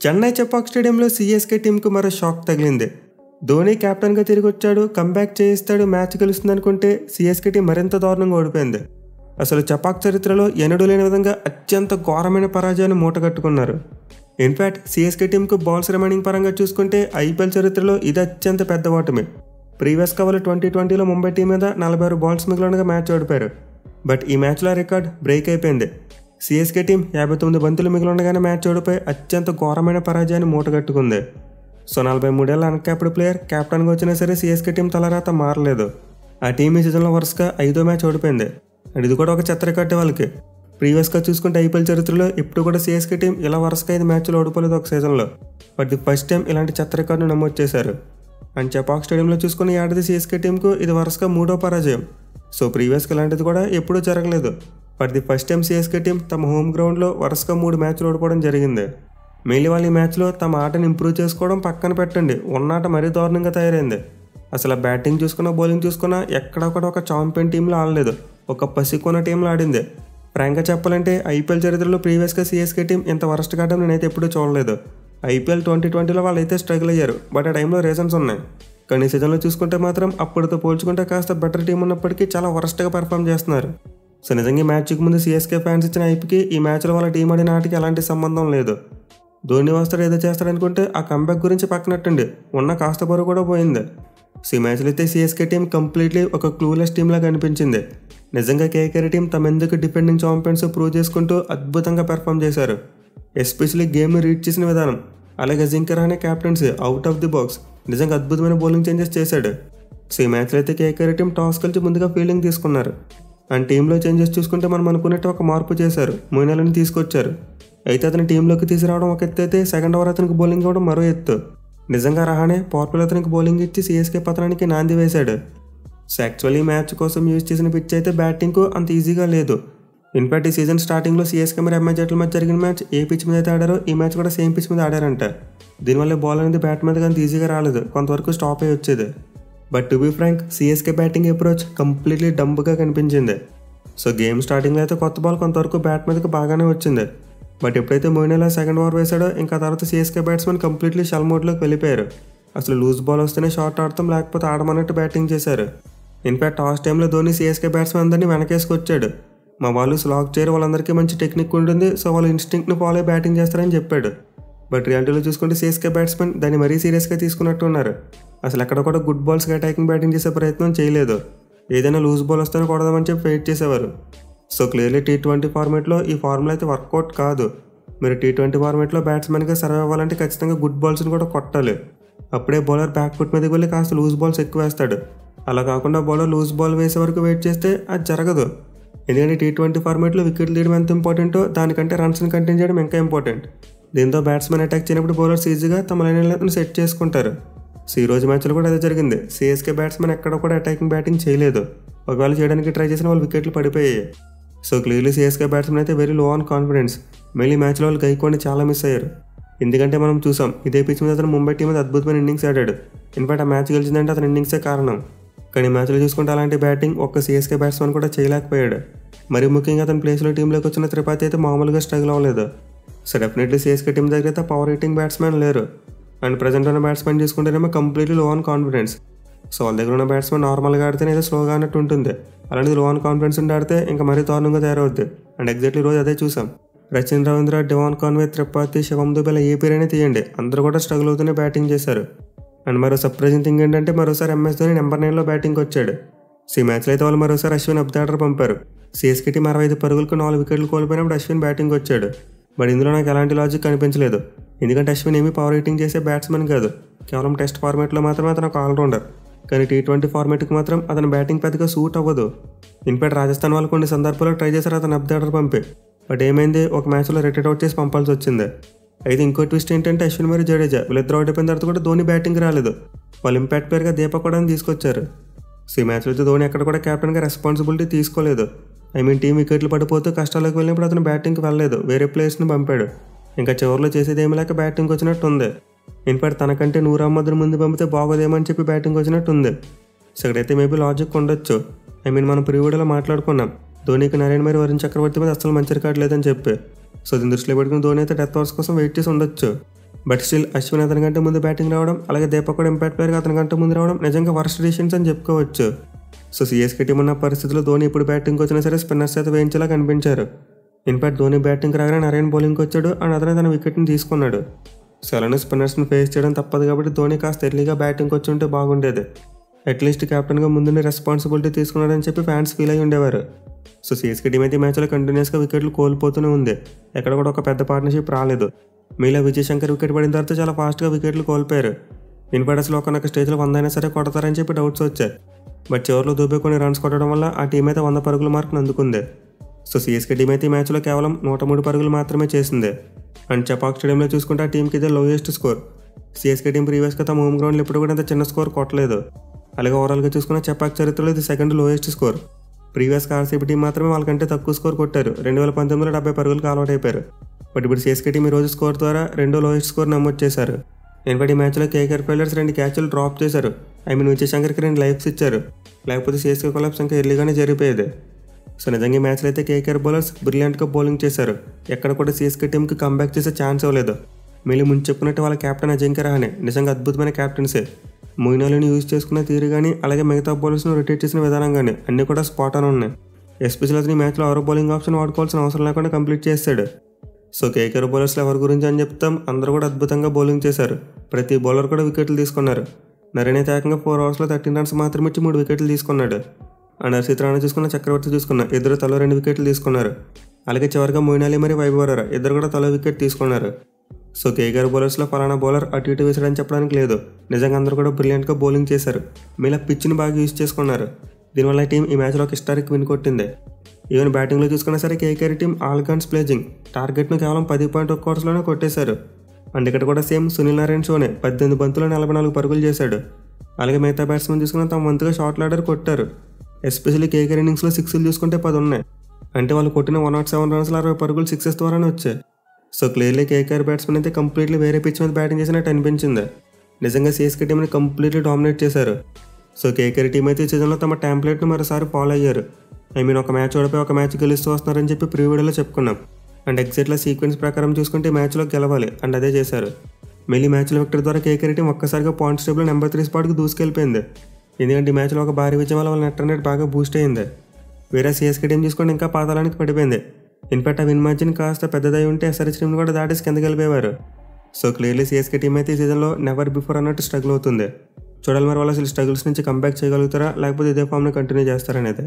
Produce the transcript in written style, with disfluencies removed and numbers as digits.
చెన్నై చెపాక్ స్టేడియంలో సిఎస్కే టీంకు మరో షాక్ తగిలింది. ధోని కెప్టెన్గా తిరిగి వచ్చాడు, కంబ్యాక్ చేయిస్తాడు, మ్యాచ్ గెలుస్తుంది అనుకుంటే సిఎస్కే టీం మరింత దారుణంగా ఓడిపోయింది. అసలు చెపాక్ చరిత్రలో ఎన్నడూ లేని విధంగా అత్యంత ఘోరమైన పరాజయాన్ని మూటగట్టుకున్నారు. ఇన్ఫ్యాక్ట్ సిఎస్కే టీంకు బాల్స్ రిమైనింగ్ పరంగా చూసుకుంటే ఐపీఎల్ చరిత్రలో ఇది అత్యంత పెద్ద ఓటమి. ప్రీవియస్గా వాళ్ళు 2020లో ముంబై టీం మీద 46 బాల్స్ మిగిలినగా మ్యాచ్ ఓడిపారు. బట్ ఈ మ్యాచ్లో రికార్డ్ బ్రేక్ అయిపోయింది. సిఎస్కే టీం 59 బంతులు మిగిలినగానే మ్యాచ్ ఓడిపోయి అత్యంత ఘోరమైన పరాజయాన్ని మూటగట్టుకుంది. సో 43 ఏళ్ల అన్క్యాప్డ్ ప్లేయర్ కెప్టెన్గా వచ్చినా సరే సిఎస్కే టీం తలరాత మారలేదు. ఆ టీం ఈ సీజన్లో వరుసగా 5వ మ్యాచ్ ఓడిపోయింది. అండ్ ఇది కూడా ఒక చెత్త రికార్డే వాళ్ళకి. ప్రీవియస్గా చూసుకుంటే ఐపీఎల్ చరిత్రలో ఇప్పుడు కూడా సిఎస్కే టీం ఇలా వరుసగా 5 మ్యాచ్లు ఓడిపోలేదు ఒక సీజన్లో. బట్ ది ఫస్ట్ టైం ఇలాంటి చెత్త రికార్డును నమోదు చేశారు. అండ్ చెపాక్ స్టేడియంలో చూసుకుని ఈ ఏడాది సిఎస్కే టీంకు ఇది వరుసగా 3వ పరాజయం. సో ప్రీవియస్గా ఇలాంటిది కూడా ఎప్పుడూ జరగలేదు. But the first time CSK team తమ హోమ్ గ్రౌండ్లో వరుసగా 3 మ్యాచ్లు ఓడిపోవడం జరిగింది. మెయిన్లీ వాళ్ళు ఈ మ్యాచ్లో తమ ఆటను ఇంప్రూవ్ చేసుకోవడం పక్కన పెట్టండి, ఉన్నాట మరీ దారుణంగా తయారైంది. అసలు బ్యాటింగ్ చూసుకున్నా బౌలింగ్ చూసుకున్నా ఎక్కడొక్కడ ఒక ఛాంపియన్ టీంలో ఆడలేదు, ఒక పసికొన్న టీంలో ఆడింది. ఫ్రాంక్గా చెప్పాలంటే ఐపీఎల్ చరిత్రలో ప్రీవియస్గా సిఎస్కే టీం ఇంత వరస్ట్ ఆడడం నేనైతే ఎప్పుడూ చూడలేదు. ఐపీఎల్ 2020లో వాళ్ళు అయితే స్ట్రగుల్ అయ్యారు, బట్ ఆ టైంలో రీజన్స్ ఉన్నాయి. కానీ ఈ సీజన్లో చూసుకుంటే మాత్రం అప్పటితో పోల్చుకుంటే కాస్త బెటర్ టీం ఉన్నప్పటికీ చాలా వరస్ట్గా పర్ఫామ్ చేస్తున్నారు. సో నిజంగా ఈ మ్యాచ్కి ముందు సిఎస్కే ఫ్యాన్స్ ఇచ్చిన హైప్కి ఈ మ్యాచ్లో వాళ్ళ టీం ఆడిన ఆటకి ఎలాంటి సంబంధం లేదు. ధోని వస్తాడు ఏదో చేస్తాడనుకుంటే ఆ కంబ్యాక్ గురించి పక్కనట్టండి, ఉన్న కాస్త బరువు కూడా పోయింది. సో ఈ మ్యాచ్లో అయితే సిఎస్కే టీం కంప్లీట్లీ ఒక క్లూలెస్ టీంలా కనిపించింది. నిజంగా కేకేఆర్ టీం తమ ఎందుకు డిఫెండింగ్ ఛాంపియన్స్ ప్రూవ్ చేసుకుంటూ అద్భుతంగా పెర్ఫామ్ చేశారు. ఎస్పెషల్లీ గేమ్ను రీడ్ చేసిన విధానం, అలాగే Ajinkya Rahane captaincy out of the box నిజంగా అద్భుతమైన బౌలింగ్ చేంజెస్ చేశాడు. సో ఈ మ్యాచ్లో అయితే కేకేఆర్ టీం టాస్ కలిసి ముందుగా ఫీల్డింగ్ తీసుకున్నారు. అండ్ టీంలో చేంజెస్ చూసుకుంటే మనం అనుకున్నట్టు ఒక మార్పు చేశారు, మొయిన్ అలీని తీసుకొచ్చారు. అయితే అతని టీంలోకి తీసుకురావడం ఒక ఎత్తు అయితే సెకండ్ ఓవర్ అతనికి బౌలింగ్ ఇవ్వడం మరో ఎత్తు. నిజంగా రహానే పవర్ ప్లే అతనికి బౌలింగ్ ఇచ్చి సిఎస్కే పతనానికి నాంది వేశాడు. సో యాక్చువల్లీ మ్యాచ్ కోసం యూజ్ చేసిన పిచ్ అయితే బ్యాటింగ్కు అంత ఈజీగా లేదు. ఇన్ఫాక్ట్ ఈ సీజన్ స్టార్టింగ్లో సిఎస్కే మరి ఎంఐ జట్ల మధ్య జరిగిన మ్యాచ్ ఏ పిచ్ మీద అయితే ఆడారో ఈ మ్యాచ్ కూడా సేమ్ పిచ్ మీద ఆడారంట. దీనివల్ల బాల్ అనేది బ్యాట్ మీద అంత ఈజీగా రాలేదు, కొంతవరకు స్టాప్ అయ్యి వచ్చేది. But to be frank CSK batting approach completely డంప్గా కనిపించింది. సో గేమ్ స్టార్టింగ్లో అయితే కొత్త బాల్ కొంతవరకు బ్యాట్ మీదకి బాగానే వచ్చింది. బట్ ఎప్పుడైతే మొయిన్ అలీ సెకండ్ ఓవర్ వేశాడో ఇంకా తర్వాత సిఎస్కే బ్యాట్స్మెన్ కంప్లీట్లీ షల్ మోడ్లోకి వెళ్ళిపోయారు. అసలు లూజ్ బాల్ వస్తేనే షార్ట్ ఆడతాం, లేకపోతే ఆడమన్నట్టు బ్యాటింగ్ చేశారు. ఇన్ఫాక్ట్ టాస్ టైంలో ధోని సిఎస్కే బ్యాట్స్మెన్ అందరినీ వెనకేసుకొచ్చాడు. మా వాళ్ళు స్లాగ్ చేయరు, వాళ్ళందరికీ మంచి టెక్నిక్ ఉంటుంది, సో వాళ్ళు ఇన్స్టింక్ట్ని ఫాలో అయ్యి బ్యాటింగ్ చేస్తారని చెప్పాడు. బట్ రియాలిటీలో చూసుకుంటే సిఎస్కే బ్యాట్స్మెన్ దాన్ని మరీ సీరియస్గా తీసుకున్నట్టు ఉన్నారు. అసలు ఎక్కడ కూడా గుడ్ బాల్స్కి అటాకింగ్ బ్యాటింగ్ చేసే ప్రయత్నం చేయలేదు. ఏదైనా లూజ్ బాల్ వస్తేనే కొడదామని చెప్పి వెయిట్ చేసేవారు. సో క్లియర్లీ T20 ఫార్మేట్లో ఈ ఫార్ములా అయితే వర్కౌట్ కాదు. మీరు T20 ఫార్మేట్లో బ్యాట్స్మెన్గా సర్వ్ అవ్వాలంటే ఖచ్చితంగా గుడ్ బాల్స్ని కూడా కొట్టాలి. అప్పుడే బౌలర్ బ్యాక్ ఫుట్ మీదకి వెళ్ళి కాస్త లూజ్ బాల్స్ ఎక్కువ వేస్తాడు. అలా కాకుండా బౌలర్ లూజ్ బాల్ వేసే వరకు వెయిట్ చేస్తే అది జరగదు. ఎందుకంటే T20 ఫార్మేట్లో వికెట్ తీయడం ఎంత ఇంపార్టెంటో దానికంటే రన్స్ని కంటైన్ చేయడం ఇంకా ఇంపార్టెంట్. దీంతో బ్యాట్స్మెన్ అటాక్ చేయనప్పుడు బౌలర్స్ ఈజీగా తమ లైన్ సెట్ చేసుకుంటారు. సో ఈ రోజు మ్యాచ్లో కూడా అదే జరిగింది. సిఎస్కే బ్యాట్స్మెన్ ఎక్కడ కూడా అటాకింగ్ బ్యాటింగ్ చేయలేదు. ఒకవేళ చేయడానికి ట్రై చేసిన వాళ్ళు వికెట్లు పడిపోయాయి. సో క్లియర్లీ సిఎస్కే బ్యాట్స్మెన్ అయితే వెరీ లో ఆన్ కాన్ఫిడెన్స్. మళ్ళీ మ్యాచ్లో వాళ్ళు గైక్వాడ్ని చాలా మిస్ అయ్యారు. ఎందుకంటే మనం చూసాం ఇదే పిచ్ మీద అతను ముంబై టీం మీద అద్భుతమైన ఇన్నింగ్స్ ఆడాడు. ఇన్ఫాక్ట్ ఆ మ్యాచ్ గెలిచిందంటే అతని ఇన్నింగ్సే కారణం. కానీ మ్యాచ్లో చూసుకుంటే అలాంటి బ్యాటింగ్ ఒక్క సిఎస్కే బ్యాట్స్మెన్ కూడా చేయలేకపోయాడు. మరీ ముఖ్యంగా అతని ప్లేస్లో టీంలోకి వచ్చిన త్రిపాఠి అయితే మామూలుగా స్ట్రగుల్ అవ్వలేదు. సో డెఫినెట్లీ సిఎస్కే టీం దగ్గర అయితే పవర్ హిట్టింగ్ బ్యాట్స్మెన్ లేరు. అండ్ ప్రజెంట్ ఉన్న బ్యాట్స్మెన్ చూసుకుంటేనేమో కంప్లీట్లీ లో ఆన్ కాన్ఫిడెన్స్. సో వాళ్ళ దగ్గర ఉన్న బ్యాట్స్మెన్ నార్మల్గా ఆడితేనే ఏదో స్లోగా అన్నట్టు ఉంటుంది. అలాంటిది లో ఆన్ కాన్ఫిడెన్స్ ఉండి ఆడితే ఇంకా మరీ దారుణంగా తయారవుద్ది. అండ్ ఎగ్జాక్ట్లీ రోజు అదే చూసాం. రచిన్ రవీంద్ర, డెవాన్ కాన్వే, త్రిపాఠి, శివం దుబే ఏ పేరైనా తీయండి, అందరూ కూడా స్ట్రగుల్ అవుతూనే బ్యాటింగ్ చేశారు. అండ్ మరో సర్ప్రైజింగ్ థింగ్ ఏంటంటే మరోసారి MS ధోని నెంబర్ 9లో బ్యాటింగ్కి వచ్చాడు. సో ఈ మ్యాచ్లో అయితే వాళ్ళు మరోసారి అశ్విన్ అప్ ది ఆర్డర్ పంపారు. సిఎస్కే టీం 65 పరుగులకు 4 వికెట్లు కోల్పోయినప్పుడు అశ్విన్ బ్యాటింగ్ వచ్చాడు. బట్ ఇందులో నాకు ఎలాంటి లాజిక్ కనిపించలేదు. ఎందుకంటే అశ్విన్ ఏమీ పవర్ హిట్టింగ్ చేసే బ్యాట్స్మెన్ కాదు, కేవలం టెస్ట్ ఫార్మేట్లో మాత్రమే అతను ఒక ఆల్రౌండర్. కానీ T20 ఫార్మేట్కి మాత్రం అతని బ్యాటింగ్ పెద్దగా సూట్ అవ్వదు. ఇన్ఫాక్ట్ రాజస్థాన్ వాళ్ళు కొన్ని సందర్భాల్లో ట్రై చేశారు అతను అప్ ది ఆర్డర్ పంపి. బట్ ఏమైంది, ఒక మ్యాచ్లో రిటైర్ అవుట్ చేసి పంపాల్సి వచ్చింది. అయితే ఇంకో ట్విస్ట్ ఏంటంటే అశ్విన్ మరియు జడేజా వీళ్ళిద్దరు అవుట్ అయిపోయిన తర్వాత కూడా ధోని బ్యాటింగ్ రాలేదు. వాళ్ళు ఇంపాక్ట్ ప్లేయర్గా దీపక్ కూడా తీసుకొచ్చారు. సో ఈ మ్యాచ్లో అయితే ధోని ఎక్కడ కూడా కెప్టెన్గా రెస్పాన్సిబిలిటీ తీసుకోలేదు. టీం వికెట్లు పడిపోతూ కష్టాలకు వెళ్ళినప్పుడు అతను బ్యాటింగ్కి వెళ్ళలేదు, వేరే ప్లేయర్స్ని పంపాడు. ఇంకా చివరిలో చేసేది ఏమి లేక బ్యాటింగ్ వచ్చినట్టు ఉంది. ఇన్ఫాక్ట్ తనకంటే నూర్ అహ్మద్ని ముందు పంపితే బాగోదేమని చెప్పి బ్యాటింగ్ వచ్చినట్టు ఉంది. సో ఇక్కడైతే మేబీ లాజిక్ ఉండొచ్చు. మనం ప్రీవిడీలో మాట్లాడుకున్నాం ధోనికి నరేన్ మరి వరుణ్ చక్రవర్తి మీద అసలు మంచి రికార్డు లేదని చెప్పి. సో దీని దృష్టిలో పెట్టుకుని ధోని అయితే డెత్ ఓవర్స్ కోసం వెయిట్ చేసి ఉండొచ్చు. బట్ స్టిల్ అశ్విన్ అతనికంటే ముందు బ్యాటింగ్ రావడం, అలాగే దీపక్ కూడా ఇంపాక్ట్ ప్లేయర్గా అతనికంటే ముందు రావడం నిజంగా వర్స్ట్ డిసిషన్స్ అని చెప్పుకోవచ్చు. సో సిఎస్కే టీం ఉన్న పరిస్థితుల్లో ధోని ఇప్పుడు బ్యాటింగ్కి వచ్చినా సరే స్పిన్నర్స్ అయితే వేయించేలా కనిపించారు. ఇన్ఫాక్ట్ ధోని బ్యాటింగ్కి రాగానే నరేన్ బౌలింగ్కి వచ్చాడు అండ్ అతనే తన వికెట్ని తీసుకున్నాడు. సో అలానే స్పిన్నర్స్ని ఫేస్ చేయడం తప్పదు కాబట్టి ధోని కాస్త ఎర్లీగా బ్యాటింగ్కి వచ్చి ఉంటే బాగుండేది. అట్లీస్ట్ కెప్టెన్గా ముందునే రెస్పాన్సిబిలిటీ తీసుకున్నాడని చెప్పి ఫ్యాన్స్ ఫీల్ అయి ఉండేవారు. సో సిఎస్కే టీం అయితే ఈ మ్యాచ్లో కంటిన్యూస్గా వికెట్లు కోల్పోతూనే ఉంది. ఎక్కడ కూడా ఒక పెద్ద పార్ట్నర్షిప్ రాలేదు. మీలా విజయ్ శంకర్ వికెట్ పడిన తర్వాత చాలా ఫాస్ట్గా వికెట్లు కోల్పోయారు. ఇన్ఫాక్ట్ అసలు ఒకనొక స్టేజ్లో 100 అయినా సరే కొడతారని చెప్పి డౌట్స్ వచ్చాయి. బట్ చివరిలో దుబే కొన్ని రన్స్ కొట్టడం వల్ల ఆ టీం అయితే 100 పరుగుల మార్కును అందుకుంది. సో సిఎస్కే టీం అయితే ఈ మ్యాచ్లో కేవలం 103 పరుగులు మాత్రమే చేసింది. అండ్ చపాక్ స్టేడియంలో చూసుకుంటే ఆ టీంకి ఇదే లోయెస్ట్ స్కోర్. సిఎస్కే టీం ప్రీవియస్గా తమ హోమ్ గ్రౌండ్లో ఇప్పుడు కూడా ఇంత చిన్న స్కోర్ కొట్టలేదు. అలాగే ఓవరాల్గా చూసుకున్న చపాక్ చరిత్రలో ఇది సెకండ్ లోయెస్ట్ స్కోర్. ప్రీవియస్గా ఆర్సీబీ టీం మాత్రమే వాళ్ళకంటే తక్కువ స్కోర్ కొట్టారు. 2019లో 70 పరుగులకు అలవాటు అయిపోయారు. బట్ ఇప్పుడు సిఎస్కే టీం ఈ రోజు స్కోర్ ద్వారా రెండో లోయెస్ట్ స్కోర్ నమోదు చేశారు. ఇన్ఫాక్ట్ ఈ మ్యాచ్లో కేకేఆర్ ఫీల్డర్స్ 2 క్యాచ్లు డ్రాప్ చేశారు. విజయ్ శంకర్కి 2 లైఫ్స్ ఇచ్చారు. లేకపోతే సిఎస్కే కొలాప్స్ ఇంకా ఎర్లీగానే జరిగిపోయేది. సో నిజంగా ఈ మ్యాచ్లో అయితే కేకేఆర్ బౌలర్స్ బ్రిలియంట్గా బౌలింగ్ చేశారు. ఎక్కడ కూడా సిఎస్కే టీంకి కంబ్యాక్ చేసే ఛాన్స్ ఇవ్వలేదు. మళ్ళీ ముందు చెప్పుకున్నట్టు వాళ్ళ కెప్టెన్ అజింక్య రహానే నిజంగా అద్భుతమైన కెప్టెన్సే. మొయిన్ అలీని యూజ్ చేసుకున్న తీరు కానీ, అలాగే మిగతా బౌలర్స్ను రొటేట్ చేసిన విధానం కానీ అన్నీ కూడా స్పాట్ ఆన్ ఉన్నాయి. ఎస్పెషల్ అతని మ్యాచ్లో ఎవరో బౌలింగ్ ఆప్షన్ వాడుకోవాల్సిన అవసరం లేకుండా కంప్లీట్ చేశాడు. సో కేకేఆర్ బౌలర్స్లో ఎవరి గురించి అని చెప్తాం, అందరూ కూడా అద్భుతంగా బౌలింగ్ చేశారు. ప్రతి బౌలర్ కూడా వికెట్లు తీసుకున్నారు. నరేన్ అయితే ఏకంగా 4 ఓవర్స్లో 13 రన్స్ మాత్రమే ఇచ్చి 3 వికెట్లు తీసుకున్నాడు. అండ్ హర్షిత్ రాణా చూసుకున్న, చక్రవర్తి చూసుకున్న ఇద్దరు తలో 2 వికెట్లు తీసుకున్నారు. అలాగే చివరిగా మొయిన్ అలీ మరియు వైభవ్ వరారా ఇద్దరు కూడా తలో వికెట్ తీసుకున్నారు. సో కేకేఆర్ బౌలర్స్లో ఫలానా బౌలర్ అటు ఇటు వేసాడని చెప్పడానికి లేదు. నిజంగా అందరూ కూడా బ్రిలియంట్గా బౌలింగ్ చేశారు. మీలా పిచ్ని బాగా యూజ్ చేసుకున్నారు. దీనివల్ల టీం ఈ మ్యాచ్లో ఒక హిస్టారిక్ విన్ కొట్టింది. ఈవెన్ బ్యాటింగ్లో చూసుకున్నా సరే KKR team all guns pleasing టార్గెట్ను కేవలం 10.1 ఓవర్స్లోనే కొట్టేశారు. అండ్ ఇక్కడ కూడా సేమ్ సునీల్ నారాయణ షోనే 18 బంతుల్లో 44 పరుగులు చేశాడు. అలాగే మిగతా బ్యాట్స్మెన్ చూసుకున్న తమ వంతుగా షార్ట్ లాడర్ కొట్టారు. ఎస్పెషల్లీ కేకేఆర్ ఇన్నింగ్స్లో 6లు చూసుకుంటే 10 ఉన్నాయి. అంటే వాళ్ళు కొట్టిన 107 రన్స్లో 60 పరుగులు 6s ద్వారానే వచ్చాయి. సో క్లియర్లీ కేకేఆర్ బ్యాట్స్మెన్ అయితే కంప్లీట్లీ వేరే పిచ్ మీద బ్యాటింగ్ చేసినట్టు అనిపించింది. నిజంగా సిఎస్కే టీంని కంప్లీట్లీ డామినేట్ చేశారు. సో కేకేఆర్ టీం అయితే ఈ సీజన్లో తమ టెంప్లెట్ను మరోసారి ఫాలో అయ్యారు. ఒక మ్యాచ్ ఓడిపోయి ఒక మ్యాచ్ గెలుస్తూ వస్తున్నారని చెప్పి ప్రీవిడీలో చెప్పుకున్నాం. అండ్ ఎగ్జాక్ట్గా సీక్వెన్స్ ప్రకారం చూసుకుంటే మ్యాచ్లో గెలవాలి అండ్ అదే చేశారు. మళ్ళీ మ్యాచ్లో విక్టరీ ద్వారా కేకేఆర్ టీం ఒక్కసారిగా పాయింట్స్ టేబుల్లో నెంబర్ 3 స్పాట్కి దూసుకెళ్ళిపోయింది. ఎందుకంటే ఈ మ్యాచ్లో ఒక భారీ విజయం వల్ల వాళ్ళ నెట్ రన్ రేట్ బాగా బూస్ట్ అయింది. వేరే సిఎస్కే టీం చూసుకుంటే ఇంకా పాతాళానికి పడిపోయింది. ఇన్ఫాక్ట్ ఆ విన్ మార్జిన్ కాస్త పెద్దదై ఉంటే ఎస్ఆర్హెచ్ టీంని కూడా దాటేసి కిందకి వెళ్ళిపోయారు. సో క్లియర్లీ సిఎస్కే టీం అయితే ఈ సీజన్లో నెవర్ బిఫోర్ అన్నట్టు స్ట్రగుల్ అవుతుంది. చూడాలి మరి వాళ్ళు అసలు స్ట్రగుల్స్ నుంచి కంబ్యాక్ చేయగలుగుతారా, లేకపోతే ఇదే ఫామ్ని కంటిన్యూ చేస్తారనేది.